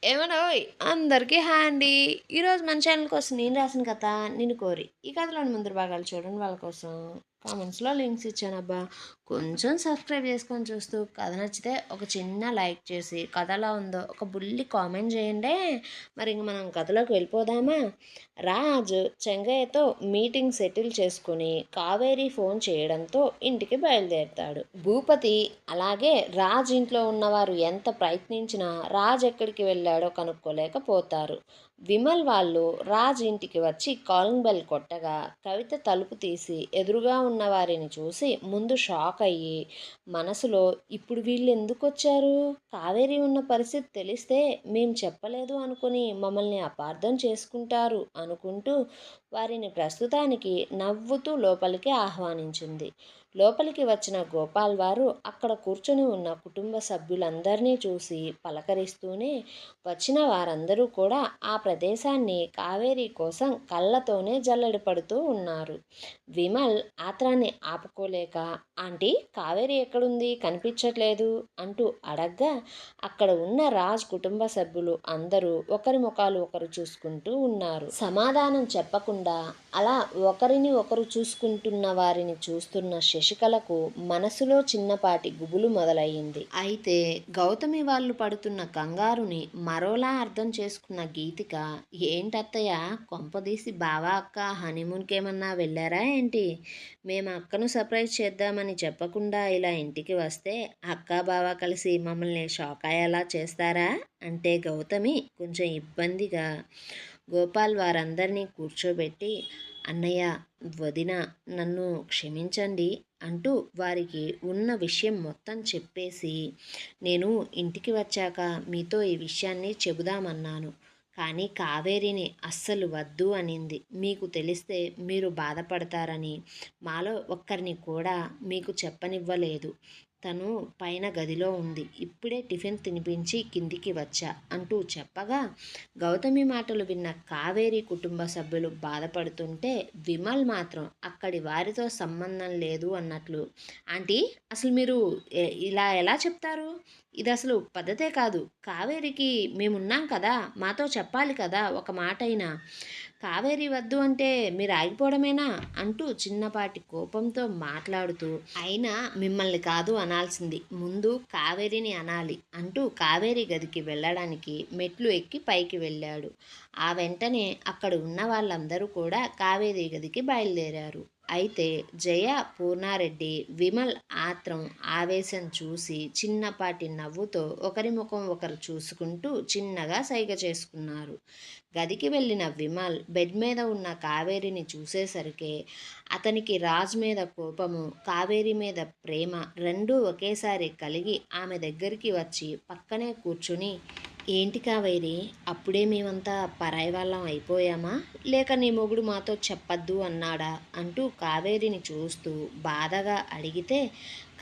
ఏమనోయ్ అందరికీ హాయ్ అండి. ఈరోజు మన ఛానల్ కోసం నేను రాసిన కథ నిన్ను కోరి. ఈ కథలోని ముందు భాగాలు చూడండి వాళ్ళ కోసం. కామెంట్స్లో లింక్స్ ఇచ్చానబ్బా. కొంచెం సబ్స్క్రైబ్ చేసుకొని చూస్తూ కథ నచ్చితే ఒక చిన్న లైక్ చేసి కథ ఎలా ఉందో ఒక బుల్లి కామెంట్ చేయండి. మరి ఇంక మనం కథలోకి వెళ్ళిపోదామా? రాజు చెంగయ్యతో మీటింగ్ సెటిల్ చేసుకుని కావేరి ఫోన్ చేయడంతో ఇంటికి బయలుదేరుతాడు. భూపతి అలాగే రాజ్ ఇంట్లో ఉన్నవారు ఎంత ప్రయత్నించినా రాజ్ ఎక్కడికి వెళ్ళాడో కనుక్కోలేకపోతారు. విమల్ వాళ్ళు రాజ్ ఇంటికి వచ్చి కాలింగ్ బెల్ కొట్టగా కవిత తలుపు తీసి ఎదురుగా ఉన్న వారిని చూసి ముందు షాక్ అయ్యి మనసులో ఇప్పుడు వీళ్ళు ఎందుకు వచ్చారు, కావేరి ఉన్న పరిస్థితి తెలిస్తే మేం చెప్పలేదు అనుకుని మమ్మల్ని అపార్థం చేసుకుంటారు అనుకుంటూ వారిని ప్రస్తుతానికి నవ్వుతూ లోపలికి ఆహ్వానించింది. లోపలికి వచ్చిన గోపాల్ వారు అక్కడ కూర్చొని ఉన్న కుటుంబ సభ్యులందరినీ చూసి పలకరిస్తూనే వచ్చిన వారందరూ కూడా ఆ ప్రదేశాన్ని కావేరి కోసం కళ్ళతోనే జల్లెడ పడుతూ ఉన్నారు. విమల్ ఆత్రాన్ని ఆపుకోలేక ఆంటీ కావేరి ఎక్కడుంది కనిపించట్లేదు అంటూ అడగ్గా అక్కడ ఉన్న రాజ్ కుటుంబ సభ్యులు అందరూ ఒకరి ముఖాలు ఒకరు చూసుకుంటూ ఉన్నారు. సమాధానం చెప్పకుండా అలా ఒకరిని ఒకరు చూసుకుంటున్న వారిని చూస్తున్న శశికళకు మనసులో చిన్నపాటి గుబులు మొదలయ్యింది. అయితే గౌతమి వాళ్ళు పడుతున్న కంగారుని మరోలా అర్థం చేసుకున్న గీతిక, ఏంటత్తయ్య కొంపదీసి బావా అక్క హనీమూన్కి ఏమన్నా వెళ్ళారా ఏంటి? మేము అక్కను సర్ప్రైజ్ చేద్దామని చెప్పకుండా ఇలా ఇంటికి వస్తే అక్క బావ కలిసి మమ్మల్ని షాక్ అయ్యేలా చేస్తారా అంటే గౌతమి కొంచెం ఇబ్బందిగా గోపాల్ వారందరినీ కూర్చోబెట్టి, అన్నయ్య వదిన నన్ను క్షమించండి అంటూ వారికి ఉన్న విషయం మొత్తం చెప్పేసి, నేను ఇంటికి వచ్చాక మీతో ఈ విషయాన్ని చెబుదామన్నాను, కానీ కావేరిని అస్సలు వద్దు అనింది. మీకు తెలిస్తే మీరు బాధపడతారని మాలో ఒక్కరిని కూడా మీకు చెప్పనివ్వలేదు. తను పైన గదిలో ఉంది, ఇప్పుడే టిఫిన్ తినిపించి కిందికి వచ్చా అంటూ చెప్పగా గౌతమి మాటలు విన్న కావేరి కుటుంబ సభ్యులు బాధపడుతుంటే విమల్ మాత్రం అక్కడి వారితో సంబంధం లేదు అన్నట్లు, ఆంటీ అసలు మీరు ఇలా ఎలా చెప్తారు? ఇది అసలు పద్ధతే కాదు. కావేరికి మేమున్నాం కదా, మాతో చెప్పాలి కదా ఒక మాట అయినా. కావేరి వద్దు అంటే మీరు ఆగిపోవడమేనా అంటూ చిన్నపాటి కోపంతో మాట్లాడుతూ, అయినా మిమ్మల్ని కాదు అనాల్సింది, ముందు కావేరిని అనాలి అంటూ కావేరి గదికి వెళ్ళడానికి మెట్లు ఎక్కి పైకి వెళ్ళాడు. ఆ వెంటనే అక్కడ ఉన్న వాళ్ళందరూ కూడా కావేరి గదికి బయలుదేరారు. అయితే జయ, పూర్ణారెడ్డి, విమల్ ఆత్రం ఆవేశం చూసి చిన్నపాటి నవ్వుతో ఒకరి ముఖం ఒకరు చూసుకుంటూ చిన్నగా సైగ చేసుకున్నారు. గదికి వెళ్ళిన విమల్ బెడ్ మీద ఉన్న కావేరిని చూసేసరికి అతనికి రాజ్ మీద కోపము, కావేరి మీద ప్రేమ రెండూ ఒకేసారి కలిగి ఆమె దగ్గరికి వచ్చి పక్కనే కూర్చుని, ఏంటి కావేరి అప్పుడే మేమంతా పరాయి వాళ్ళం అయిపోయామా, లేక నీ మొగుడు మాతో చెప్పద్దు అన్నాడా అంటూ కావేరిని చూస్తూ బాధగా అడిగితే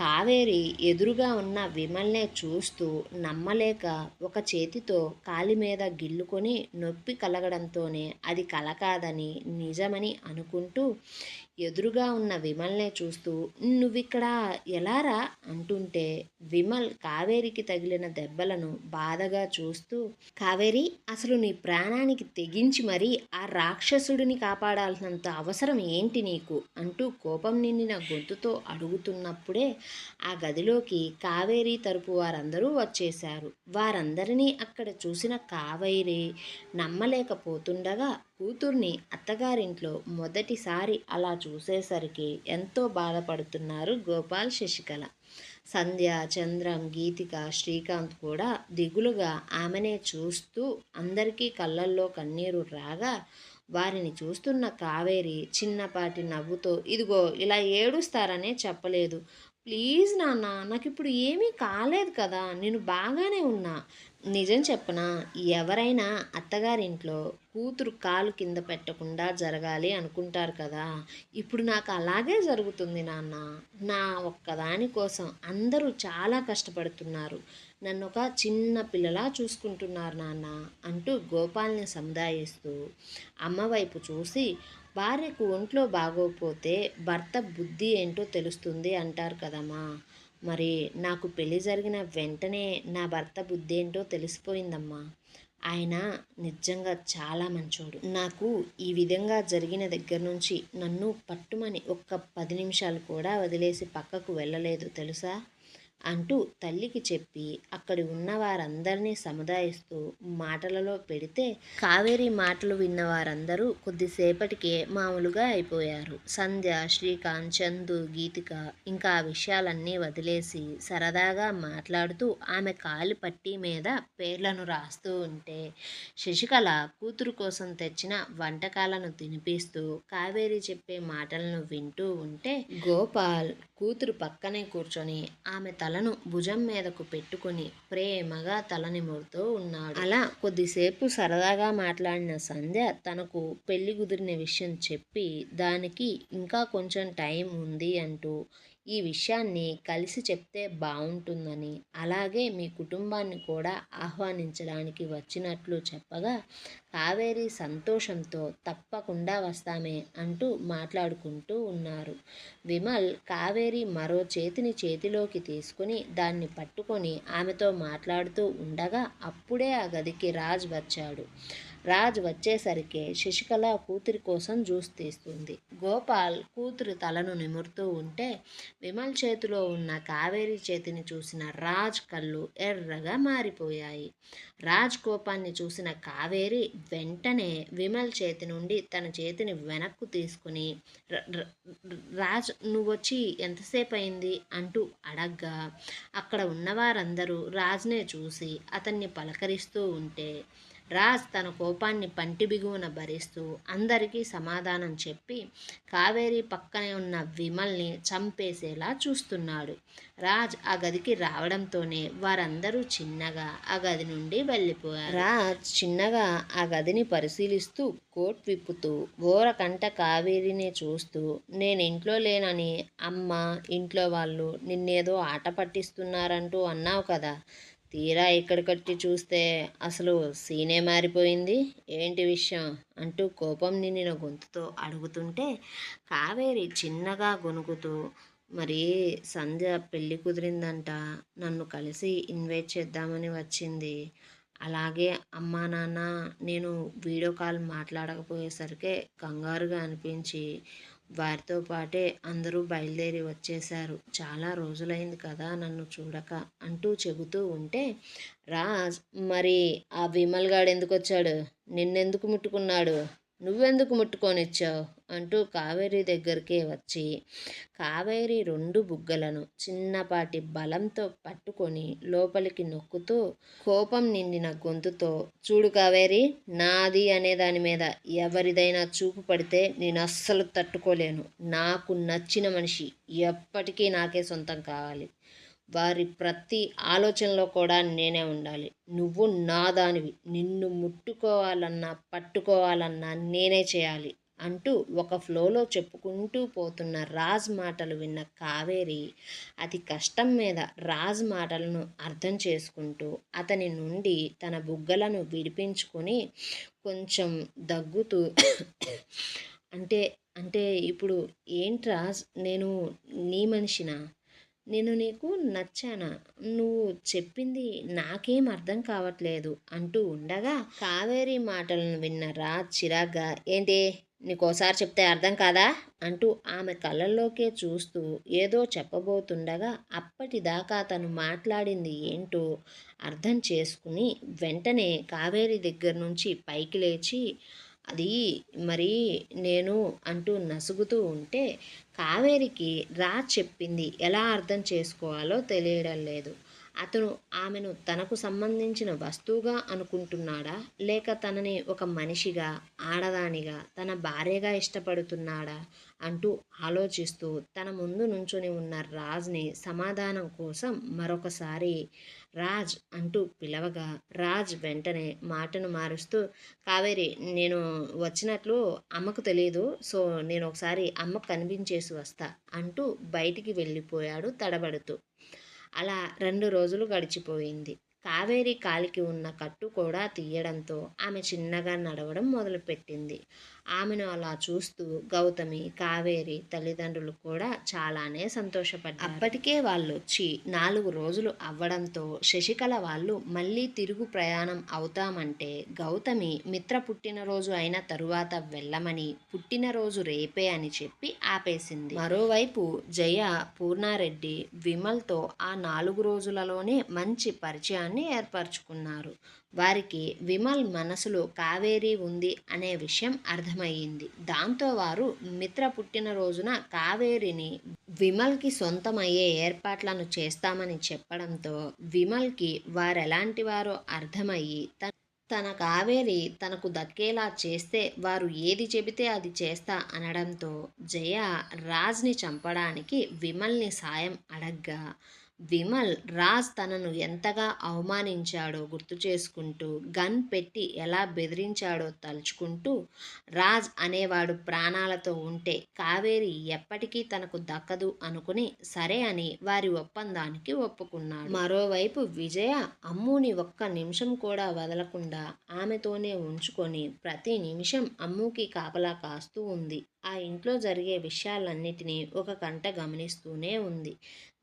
కావేరి ఎదురుగా ఉన్న విమల్నే చూస్తూ నమ్మలేక ఒక చేతితో కాలి మీద గిల్లుకొని నొప్పి కలగడంతోనే అది కల కాదని నిజమని అనుకుంటూ ఎదురుగా ఉన్న విమల్నే చూస్తూ, నువ్విక్కడ ఎలారా అంటుంటే విమల్ కావేరికి తగిలిన దెబ్బలను బాధగా చూస్తూ, కావేరి అసలు నీ ప్రాణానికి తెగించి మరీ ఆ రాక్షసుడిని కాపాడాల్సినంత అవసరం ఏంటి నీకు అంటూ కోపం నిండిన గొంతుతో అడుగుతున్నప్పుడే ఆ గదిలోకి కావేరి తరపు వారందరూ వచ్చేశారు. వారందరినీ అక్కడ చూసిన కావేరి నమ్మలేకపోతుండగా కూతుర్ని అత్తగారింట్లో మొదటిసారి అలా చూసేసరికి ఎంతో బాధపడుతున్నారు గోపాల్, శశికళ. సంధ్య, చంద్రం, గీతిక, శ్రీకాంత్ కూడా దిగులుగా ఆమెనే చూస్తూ అందరికీ కళ్ళల్లో కన్నీరు రాగా వారిని చూస్తున్న కావేరి చిన్నపాటి నవ్వుతో, ఇదిగో ఇలా ఏడుస్తారనే చెప్పలేదు, ప్లీజ్ నాన్న నాకు ఇప్పుడు ఏమీ కాలేదు కదా, నేను బాగానే ఉన్నా. నిజం చెప్పనా, ఎవరైనా అత్తగారింట్లో కూతురు కాలు కింద పెట్టకుండా జరగాలి అనుకుంటారు కదా, ఇప్పుడు నాకు అలాగే జరుగుతుంది నాన్న. నా ఒక్కదాని కోసం అందరూ చాలా కష్టపడుతున్నారు, నన్ను ఒక చిన్న పిల్లలా చూసుకుంటున్నారు నాన్న అంటూ గోపాల్ని సముదాయిస్తూ అమ్మ వైపు చూసి, భార్యకు ఒంట్లో బాగోకపోతే భర్త బుద్ధి ఏంటో తెలుస్తుంది అంటారు కదమ్మా, మరి నాకు పెళ్ళి జరిగిన వెంటనే నా భర్త బుద్ధి ఏంటో తెలిసిపోయిందమ్మా. ఆయన నిజంగా చాలా మంచోడు. నాకు ఈ విధంగా జరిగిన దగ్గర నుంచి నన్ను పట్టుమని ఒక్క 10 నిమిషాలు కూడా వదిలేసి పక్కకు వెళ్ళలేదు తెలుసా? అంటూ తల్లికి చెప్పి అక్కడి ఉన్న వారందరినీ సముదాయిస్తూ మాటలలో పెడితే కావేరి మాటలు విన్న వారందరూ కొద్దిసేపటికే మామూలుగా అయిపోయారు. సంధ్య, శ్రీకాంత్, చందు, గీతిక ఇంకా ఆ విషయాలన్నీ వదిలేసి సరదాగా మాట్లాడుతూ ఆమె కాలి పట్టీ మీద పేర్లను రాస్తూ ఉంటే శశికళ కూతురు కోసం తెచ్చిన వంటకాలను తినిపిస్తూ కావేరి చెప్పే మాటలను వింటూ ఉంటే గోపాల్ కూతురు పక్కనే కూర్చొని ఆమె తలను భుజం మీదకు పెట్టుకుని ప్రేమగా తల నిమురుతూ ఉన్నాడు. అలా కొద్దిసేపు సరదాగా మాట్లాడిన సంధ్య తనకు పెళ్లి కుదిరిన విషయం చెప్పి దానికి ఇంకా కొంచెం టైం ఉంది అంటూ ఈ విషయాన్ని కలిసి చెప్తే బాగుంటుందని, అలాగే మీ కుటుంబాన్ని కూడా ఆహ్వానించడానికి వచ్చినట్లు చెప్పగా కావేరి సంతోషంతో తప్పకుండా వస్తామే అంటూ మాట్లాడుకుంటూ ఉన్నారు. విమల్ కావేరి మరో చేతిని చేతిలోకి తీసుకుని దాన్ని పట్టుకొని ఆమెతో మాట్లాడుతూ ఉండగా అప్పుడే ఆ గదికి రాజ్ వచ్చాడు. రాజ్ వచ్చేసరికి శశికళ కూతురి కోసం జ్యూస్ తీస్తుంది. గోపాల్ కూతురు తలను నిమురుతూ ఉంటే విమల్ చేతిలో ఉన్న కావేరి చేతిని చూసిన రాజ్ కళ్ళు ఎర్రగా మారిపోయాయి. రాజ్ కోపాన్ని చూసిన కావేరి వెంటనే విమల్ చేతి నుండి తన చేతిని వెనక్కు తీసుకుని రాజ్ నువ్వొచ్చి ఎంతసేపు అయింది అంటూ అడగ్గా అక్కడ ఉన్నవారందరూ రాజ్నే చూసి అతన్ని పలకరిస్తూ ఉంటే రాజ్ తన కోపాన్ని పంటి బిగువున భరిస్తూ అందరికీ సమాధానం చెప్పి కావేరి పక్కనే ఉన్న విమల్ని చంపేసేలా చూస్తున్నాడు. రాజ్ ఆ గదికి రావడంతోనే వారందరూ చిన్నగా ఆ గది నుండి వెళ్ళిపోయారు. రాజ్ చిన్నగా ఆ గదిని పరిశీలిస్తూ కోట్ విప్పుతూ ఓరకంట కావేరిని చూస్తూ నేను ఇంట్లో లేనని అమ్మ ఇంట్లో వాళ్ళు నిన్నేదో ఆట పట్టిస్తున్నారంటూ అన్నావు కదా, తీరా ఇక్కడికొచ్చి చూస్తే అసలు సీనే మారిపోయింది, ఏంటి విషయం అంటూ కోపం నిండిన గొంతుతో అడుగుతుంటే కావేరి చిన్నగా గొణుకుతూ మరి సంధ్య పెళ్ళి కుదిరిందంట, నన్ను కలిసి ఇన్వైట్ చేద్దామని వచ్చింది. అలాగే అమ్మా నాన్న నేను వీడియో కాల్ మాట్లాడకపోయేసరికి కంగారుగా అనిపించి వారితో పాటే అందరూ బయలుదేరి వచ్చేశారు. చాలా రోజులైంది కదా నన్ను చూడక అంటూ చెబుతూ ఉంటే రాజ్ మరి ఆ విమల్ గాడు ఎందుకు వచ్చాడు, నిన్నెందుకు ముట్టుకున్నాడు, నువ్వెందుకు ముట్టుకొనిచ్చావు అంటూ కావేరి దగ్గరికే వచ్చి కావేరి 2 బుగ్గలను చిన్నపాటి బలంతో పట్టుకొని లోపలికి నొక్కుతూ కోపం నిండిన గొంతుతో చూడు కావేరి, నాది అనే దాని మీద ఎవరిదైనా చూపు పడితే నేను అస్సలు తట్టుకోలేను. నాకు నచ్చిన మనిషి ఎప్పటికీ నాకే సొంతం కావాలి. వారి ప్రతి ఆలోచనలో కూడా నేనే ఉండాలి. నువ్వు నా దానివి, నిన్ను ముట్టుకోవాలన్నా పట్టుకోవాలన్నా నేనే చేయాలి అంటూ ఒక ఫ్లోలో చెప్పుకుంటూ పోతున్న రాజ్ మాటలు విన్న కావేరి అతి కష్టం మీద రాజ్ మాటలను అర్థం చేసుకుంటూ అతని నుండి తన బుగ్గలను విడిపించుకొని కొంచెం దగ్గుతూ అంటే అంటే ఇప్పుడు ఏంటి రాజ్, నేను నీ మనిషినా, నేను నీకు నచ్చానా, నువ్వు చెప్పింది నాకేం అర్థం కావట్లేదు అంటూ ఉండగా కావేరి మాటలను విన్న రాజ్ చిరాగ్గా ఏంటి నీకోసారి చెప్తే అర్థం కాదా అంటూ ఆమె కళ్ళల్లోకే చూస్తూ ఏదో చెప్పబోతుండగా అప్పటిదాకా తను మాట్లాడింది ఏంటో అర్థం చేసుకుని వెంటనే కావేరి దగ్గర నుంచి పైకి లేచి అది మరి నేను అంటూ నసుగుతూ ఉంటే కావేరికి రాజ్ చెప్పింది ఎలా అర్థం చేసుకోవాలో తెలియడం లేదు. అతను ఆమెను తనకు సంబంధించిన వస్తువుగా అనుకుంటున్నాడా, లేక తనని ఒక మనిషిగా, ఆడదానిగా, తన భార్యగా ఇష్టపడుతున్నాడా అంటూ ఆలోచిస్తూ తన ముందు నుంచొని ఉన్న రాజ్ని సమాధానం కోసం మరొకసారి రాజ్ అంటూ పిలవగా రాజ్ వెంటనే మాటను మారుస్తూ కావేరి నేను వచ్చినట్లు అమ్మకు తెలియదు, సో నేను ఒకసారి అమ్మకు కనిపించేసి వస్తా అంటూ బయటికి వెళ్ళిపోయాడు తడబడుతూ. అలా 2 రోజులు గడిచిపోయింది. కావేరి కాలికి ఉన్న కట్టు కూడా తీయడంతో ఆమె చిన్నగా నడవడం మొదలుపెట్టింది. ఆమెను అలా చూస్తూ గౌతమి, కావేరి తల్లిదండ్రులు కూడా చాలానే సంతోషపడ్డారు. అప్పటికే వాళ్ళొచ్చి 4 రోజులు అవ్వడంతో శశికళ వాళ్ళు మళ్ళీ తిరుగు ప్రయాణం అవుతామంటే గౌతమి మిత్ర పుట్టినరోజు అయిన తరువాత వెళ్ళమని, పుట్టినరోజు రేపే అని చెప్పి ఆపేసింది. మరోవైపు జయ, పూర్ణారెడ్డి విమల్తో ఆ 4 రోజులలోనే మంచి పరిచయాన్ని ఏర్పరచుకున్నారు. వారికి విమల్ మనసులో కావేరి ఉంది అనే విషయం అర్థమయ్యింది. దాంతో వారు మిత్ర పుట్టినరోజున కావేరిని విమల్కి సొంతమయ్యే ఏర్పాట్లను చేస్తామని చెప్పడంతో విమల్కి వారెలాంటి వారో అర్థమయ్యి తన కావేరి తనకు దక్కేలా చేస్తే వారు ఏది చెబితే అది చేస్తా అనడంతో జయ రాజ్ని చంపడానికి విమల్ని సాయం అడగ్గా విమల్ రాజ్ తనను ఎంతగా అవమానించాడో గుర్తు చేసుకుంటూ గన్ పెట్టి ఎలా బెదిరించాడో తలుచుకుంటూ రాజ్ అనేవాడు ప్రాణాలతో ఉంటే కావేరి ఎప్పటికీ తనకు దక్కదు అనుకుని సరే అని వారి ఒప్పందానికి ఒప్పుకున్నాడు. మరోవైపు విజయ అమ్ముని ఒక్క నిమిషం కూడా వదలకుండా ఆమెతోనే ఉంచుకొని ప్రతి నిమిషం అమ్ముకి కాపలా కాస్తూ ఉంది. ఆ ఇంట్లో జరిగే విషయాలన్నిటినీ ఒక కంట గమనిస్తూనే ఉంది.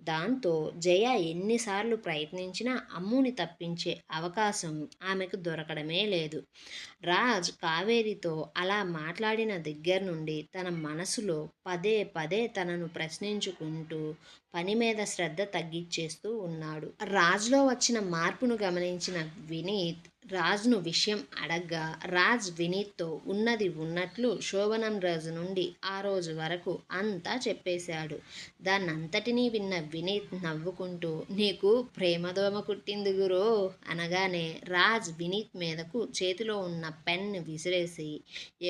దాంతో జయ ఎన్నిసార్లు ప్రయత్నించినా అమ్ముని తప్పించే అవకాశం ఆమెకు దొరకడమే లేదు. రాజ్ కావేరితో అలా మాట్లాడిన దగ్గర నుండి తన మనసులో పదే పదే తనను ప్రశ్నించుకుంటూ పని మీద శ్రద్ధ తగ్గించేస్తూ ఉన్నాడు. రాజ్లో వచ్చిన మార్పును గమనించిన వినీత్ రాజ్ను విషయం అడగ్గా రాజ్ వినీత్తో ఉన్నది ఉన్నట్లు శోభనం రోజు నుండి ఆ రోజు వరకు అంతా చెప్పేశాడు. దాన్నంతటినీ విన్న వినీత్ నవ్వుకుంటూ నీకు ప్రేమదోమ కుట్టింది గురో అనగానే రాజ్ వినీత్ మీదకు చేతిలో ఉన్న పెన్ విసిరేసి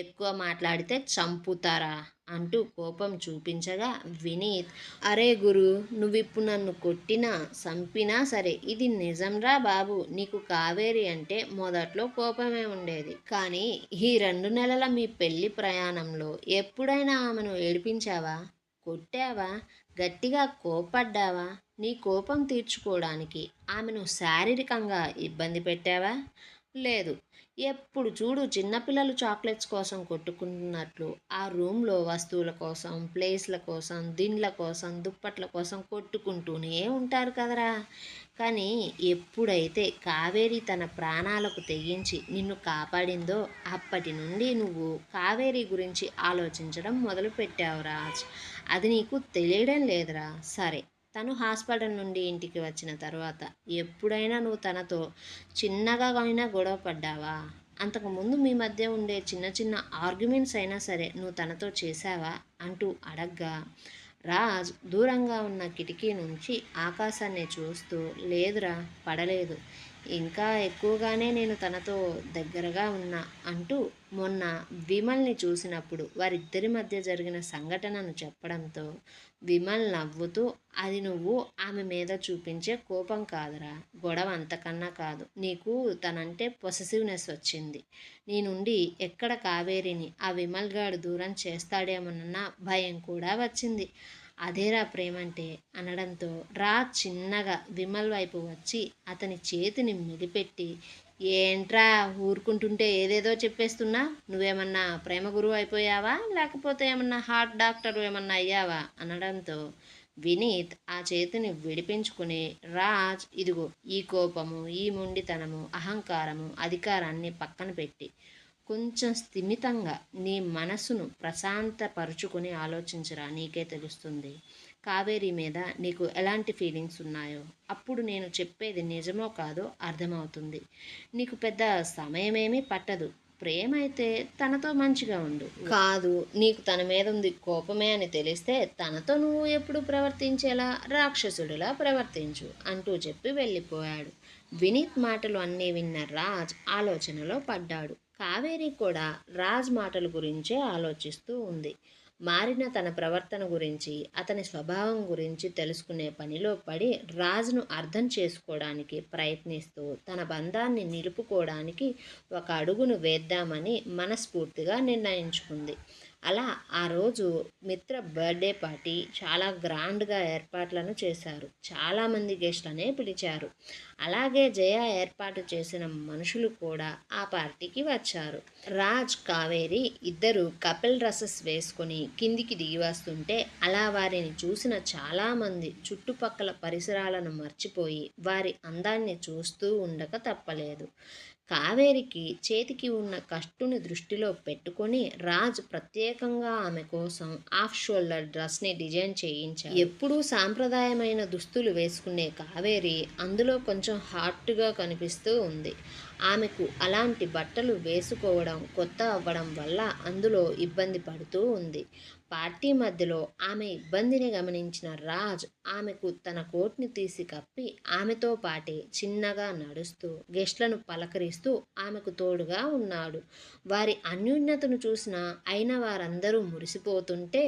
ఎక్కువ మాట్లాడితే చంపుతారా అంటూ కోపం చూపించగా వినీత్ అరే గురు నువ్విప్పుడు నన్ను కొట్టినా చంపినా సరే ఇది నిజంరా బాబు, నీకు కావేరి అంటే మొదట్లో కోపమే ఉండేది, కానీ ఈ 2 నెలల మీ పెళ్లి ప్రయాణంలో ఎప్పుడైనా ఆమెను ఏడిపించావా, కొట్టావా, గట్టిగా కోపడ్డావా, నీ కోపం తీర్చుకోవడానికి ఆమెను శారీరకంగా ఇబ్బంది పెట్టావా? లేదు. ఎప్పుడు చూడు చిన్నపిల్లలు చాక్లెట్స్ కోసం కొట్టుకుంటున్నట్లు ఆ రూమ్లో వస్తువుల కోసం, ప్లేస్ల కోసం, దిండ్ల కోసం, దుప్పట్ల కోసం కొట్టుకుంటూనే ఉంటారు కదరా. కానీ ఎప్పుడైతే కావేరి తన ప్రాణాలకు తెగించి నిన్ను కాపాడిందో అప్పటి నుండి నువ్వు కావేరి గురించి ఆలోచించడం మొదలుపెట్టావు రాజ్. అది నీకు తెలియడం లేదురా. సరే, తను హాస్పిటల్ నుండి ఇంటికి వచ్చిన తర్వాత ఎప్పుడైనా నువ్వు తనతో చిన్నగా అయినా గొడవ పడ్డావా? అంతకుముందు మీ మధ్య ఉండే చిన్న చిన్న ఆర్గ్యుమెంట్స్ అయినా సరే నువ్వు తనతో చేశావా అంటూ అడగ్గా రాజ్ దూరంగా ఉన్న కిటికీ నుంచి ఆకాశాన్ని చూస్తూ లేదురా, పడలేదు, ఇంకా ఎక్కువగానే నేను తనతో దగ్గరగా ఉన్నా అంటూ మొన్న విమల్ని చూసినప్పుడు వారిద్దరి మధ్య జరిగిన సంఘటనను చెప్పడంతో విమల్ నవ్వుతూ అది నువ్వు ఆమె మీద చూపించే కోపం కాదురా, గొడవ అంతకన్నా కాదు, నీకు తనంటే పొసెసివ్నెస్ వచ్చింది. నీ నుండి ఎక్కడ కావేరిని ఆ విమల్ గాడు దూరం చేస్తాడేమోనన్న భయం కూడా వచ్చింది. అదేరా ప్రేమంటే అనడంతో రాజ్ చిన్నగా విమల్ వైపు వచ్చి అతని చేతిని మెలిపెట్టి ఏంట్రా ఊరుకుంటుంటే ఏదేదో చెప్పేస్తున్నా, నువ్వేమన్నా ప్రేమ గురువు అయిపోయావా, లేకపోతే ఏమన్నా హార్ట్ డాక్టర్ ఏమన్నా అయ్యావా అనడంతో వినీత్ ఆ చేతిని విడిపించుకుని రాజ్ ఇదిగో ఈ కోపము, ఈ మొండితనము, అహంకారము, అధికారాన్ని పక్కన పెట్టి కొంచెం స్థిమితంగా నీ మనసును ప్రశాంతపరుచుకొని ఆలోచించరా, నీకే తెలుస్తుంది కావేరి మీద నీకు ఎలాంటి ఫీలింగ్స్ ఉన్నాయో. అప్పుడు నేను చెప్పేది నిజమో కాదో అర్థమవుతుంది. నీకు పెద్ద సమయమేమీ పట్టదు. ప్రేమ అయితే తనతో మంచిగా ఉండు. కాదు నీకు తన మీద ఉంది కోపమే అని తెలిస్తే తనతో నువ్వు ఎప్పుడు ప్రవర్తించేలా రాక్షసుడిలా ప్రవర్తించు అంటూ చెప్పి వెళ్ళిపోయాడు. వినీత్ మాటలు అన్నీ విన్న రాజ్ ఆలోచనలో పడ్డాడు. కావేరి కూడా రాజ్ మాటల గురించే ఆలోచిస్తూ ఉంది. మారిన తన ప్రవర్తన గురించి, అతని స్వభావం గురించి తెలుసుకునే పనిలో పడి రాజును అర్థం చేసుకోవడానికి ప్రయత్నిస్తూ తన బంధాన్ని నిలుపుకోవడానికి ఒక అడుగును వేద్దామని మనస్ఫూర్తిగా నిర్ణయించుకుంది. అలా ఆ రోజు మిత్ర బర్త్డే పార్టీ చాలా గ్రాండ్గా ఏర్పాట్లను చేశారు. చాలామంది గెస్ట్లనే పిలిచారు. అలాగే జయ ఏర్పాటు చేసిన మనుషులు కూడా ఆ పార్టీకి వచ్చారు. రాజ్, కావేరి ఇద్దరు కపిల్ డ్రెస్సెస్ వేసుకొని కిందికి దిగి వస్తుంటే అలా వారిని చూసిన చాలామంది చుట్టుపక్కల పరిసరాలను మర్చిపోయి వారి అందాన్ని చూస్తూ ఉండక తప్పలేదు. కావేరికి చేతికి ఉన్న కష్టుని దృష్టిలో పెట్టుకొని రాజ్ ప్రత్యేకంగా ఆమె కోసం హాఫ్ షోల్డర్ డ్రెస్ని డిజైన్ చేయించారు. ఎప్పుడూ సాంప్రదాయమైన దుస్తులు వేసుకునే కావేరి అందులో కొంచెం హాట్గా కనిపిస్తూ ఉంది. ఆమెకు అలాంటి బట్టలు వేసుకోవడం కొత్త అవ్వడం వల్ల అందులో ఇబ్బంది పడుతూ ఉంది. పార్టీ మధ్యలో ఆమె ఇబ్బందిని గమనించిన రాజ్ ఆమెకు తన కోట్ని తీసి కప్పి ఆమెతో పాటే చిన్నగా నడుస్తూ గెస్ట్లను పలకరిస్తూ ఆమెకు తోడుగా ఉన్నాడు. వారి అన్యోన్యతను చూసిన అయిన వారందరూ మురిసిపోతుంటే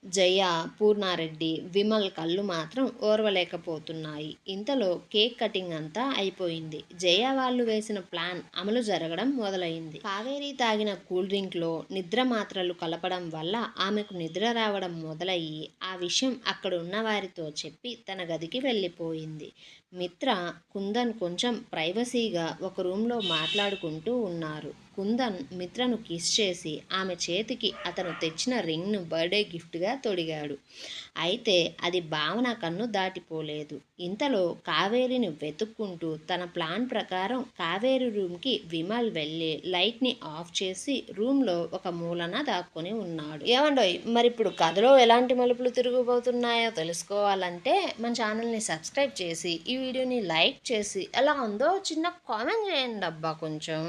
జయ, పూర్ణారెడ్డి, విమల్ కళ్ళు మాత్రం ఓర్వలేకపోతున్నాయి. ఇంతలో కేక్ కటింగ్ అంతా అయిపోయింది. జయ వాళ్ళు వేసిన ప్లాన్ అమలు జరగడం మొదలైంది. కావేరి తాగిన కూల్ డ్రింక్లో నిద్ర మాత్రలు కలపడం వల్ల ఆమెకు నిద్ర రావడం మొదలయ్యి ఆ విషయం అక్కడ ఉన్న వారితో చెప్పి తన గదికి వెళ్ళిపోయింది. మిత్ర, కుందన్ కొంచెం ప్రైవసీగా ఒక రూమ్లో మాట్లాడుకుంటూ ఉన్నారు. కుందన్ మిత్రను కిస్ చేసి ఆమె చేతికి అతను తెచ్చిన రింగ్ను బర్త్డే గిఫ్ట్గా తొడిగాడు. అయితే అది భావన కన్ను దాటిపోలేదు. ఇంతలో కావేరిని వెతుక్కుంటూ తన ప్లాన్ ప్రకారం కావేరి రూమ్కి విమల్ వెళ్ళి లైట్ని ఆఫ్ చేసి రూమ్లో ఒక మూలన దాక్కొని ఉన్నాడు. ఏమండోయ్, మరి ఇప్పుడు కథలో ఎలాంటి మలుపులు తిరిగిపోతున్నాయో తెలుసుకోవాలంటే మన ఛానల్ని సబ్స్క్రైబ్ చేసి ఈ వీడియోని లైక్ చేసి ఎలా ఉందో చిన్న కామెంట్ చేయండి అబ్బా కొంచెం.